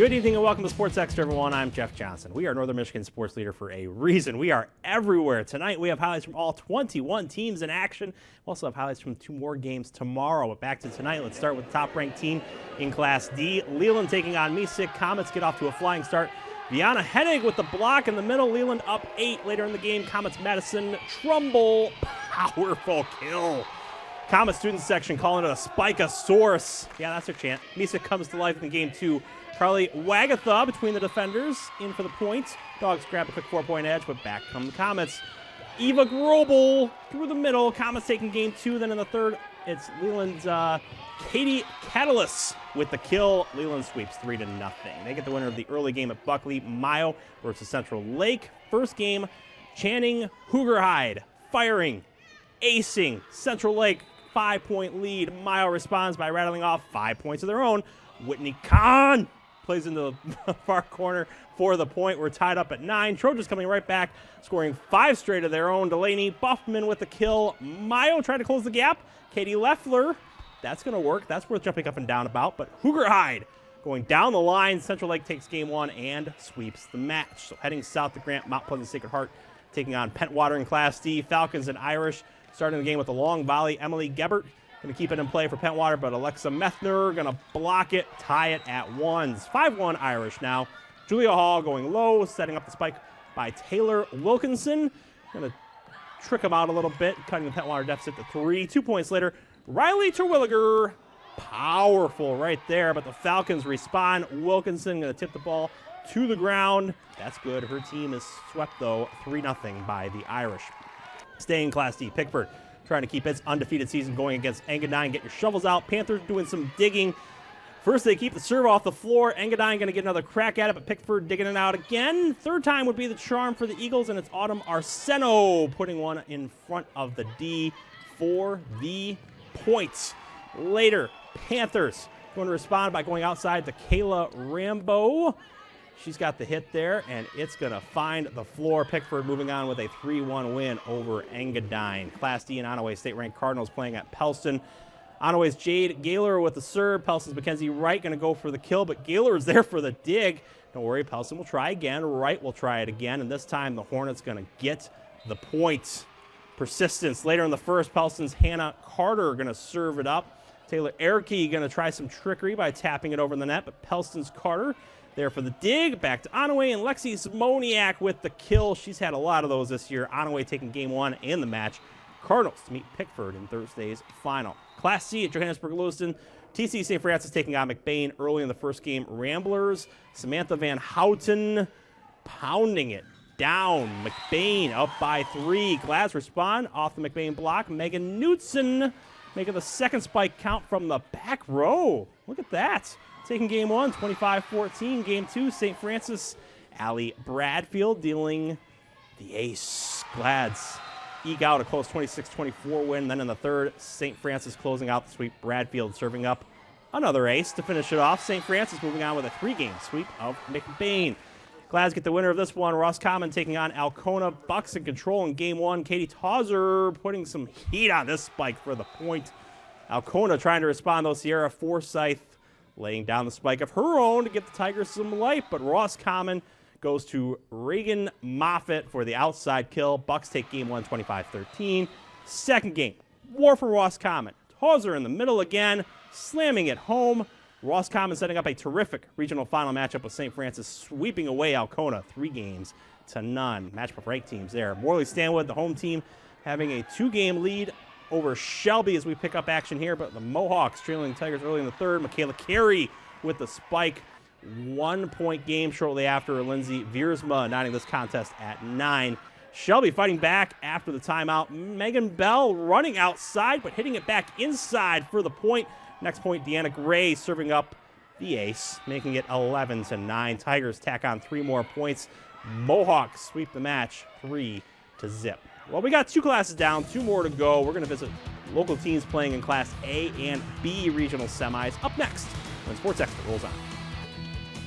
Good evening and welcome to Sports Extra, everyone. I'm Jeff Johnson. We are Northern Michigan sports leader for a reason. We are everywhere. Tonight we have highlights from all 21 teams in action. We also have highlights from 2 more games tomorrow. But back to tonight, let's start with the top-ranked team in Class D. Leland taking on Misik. Comets get off to a flying start. Viana Hennig with the block in the middle. Leland up 8 later in the game. Comets Madison Trumbull. Powerful kill. Comet student section calling it a Spikeosaurus. Yeah, that's her chant. Misik comes to life in game 2. Carly Wagatha between the defenders, in for the point. Dogs grab a quick 4-point edge, but back come the Comets. Eva Grobel through the middle. Comets taking game 2. Then in the third, it's Leland's Katie Catalyst with the kill. Leland sweeps 3-0. They get the winner of the early game at Buckley. Mayo versus Central Lake. First game, Channing Hoogerhide firing, acing. Central Lake 5-point lead. Mayo responds by rattling off 5 points of their own. Whitney Kahn plays into the far corner for the point. We're tied up at 9. Trojans coming right back, scoring 5 straight of their own. Delaney Buffman with the kill. Mayo trying to close the gap. Katie Leffler, that's going to work. That's worth jumping up and down about. But Hoogerhide going down the line. Central Lake takes game 1 and sweeps the match. So heading south to Grant, Mount Pleasant Sacred Heart taking on Pentwater in Class D. Falcons and Irish starting the game with a long volley. Emily Gebert going to keep it in play for Pentwater, but Alexa Methner going to block it, tie it at 1s. 5-1 Irish now. Julia Hall going low, setting up the spike by Taylor Wilkinson. Going to trick them out a little bit, cutting the Pentwater deficit to 3. 2 points later, Riley Terwilliger, powerful right there, but the Falcons respond. Wilkinson going to tip the ball to the ground. That's good. Her team is swept, though, 3-0 by the Irish. Staying in Class D, Pickford trying to keep its undefeated season going against Engadine. Get your shovels out. Panthers doing some digging. First, they keep the serve off the floor. Engadine going to get another crack at it, but Pickford digging it out again. Third time would be the charm for the Eagles, and it's Autumn Arseno putting one in front of the D for the points. Later, Panthers going to respond by going outside to Kayla Rambo. She's got the hit there, and it's going to find the floor. Pickford moving on with a 3-1 win over Engadine. Class D and Onaway state-ranked Cardinals playing at Pellston. Onaway's Jade Gaylor with the serve. Pellston's Mackenzie Wright going to go for the kill, but Gaylor is there for the dig. Don't worry, Pellston will try again. Wright will try it again, and this time the Hornets going to get the point. Persistence. Later in the first, Pellston's Hannah Carter going to serve it up. Taylor Erke going to try some trickery by tapping it over the net, but Pellston's Carter there for the dig. Back to Onaway, and Lexi Simoniak with the kill. She's had a lot of those this year. Onaway taking game 1 in the match. Cardinals to meet Pickford in Thursday's final. Class C at Johannesburg-Lewiston. TC St. Francis taking on McBain early in the first game. Ramblers, Samantha Van Houten pounding it down. McBain up by 3. Glads respond off the McBain block. Megan Knutson making the second spike count from the back row. Look at that. Taking game 1, 25-14. Game 2, St. Francis, Allie Bradfield dealing the ace. Glads eke out a close 26-24 win. Then in the third, St. Francis closing out the sweep. Bradfield serving up another ace to finish it off. St. Francis moving on with a 3-game sweep of McBain. Glads get the winner of this one. Roscommon taking on Alcona. Bucks in control in game 1. Katie Tauser putting some heat on this spike for the point. Alcona trying to respond, though. Sierra Forsyth laying down the spike of her own to give the Tigers some life, but Roscommon goes to Reagan Moffitt for the outside kill. Bucks take game 1, 25-13. Second game, war for Roscommon. Tauser in the middle again, slamming it home. Roscommon setting up a terrific regional final matchup with St. Francis, sweeping away Alcona 3-0. Matchup of ranked teams there. Morley Stanwood, the home team, having a 2-game lead over Shelby as we pick up action here, but the Mohawks trailing the Tigers early in the third. Michaela Carey with the spike. 1-point game shortly after. Lindsay Viersma knotting this contest at 9. Shelby fighting back after the timeout. Megan Bell running outside, but hitting it back inside for the point. Next point, Deanna Gray serving up the ace, making it 11-9. Tigers tack on 3 more points. Mohawks sweep the match 3-0. Well, we got 2 classes down, 2 more to go. We're going to visit local teams playing in Class A and B regional semis up next when Sports Extra rolls on.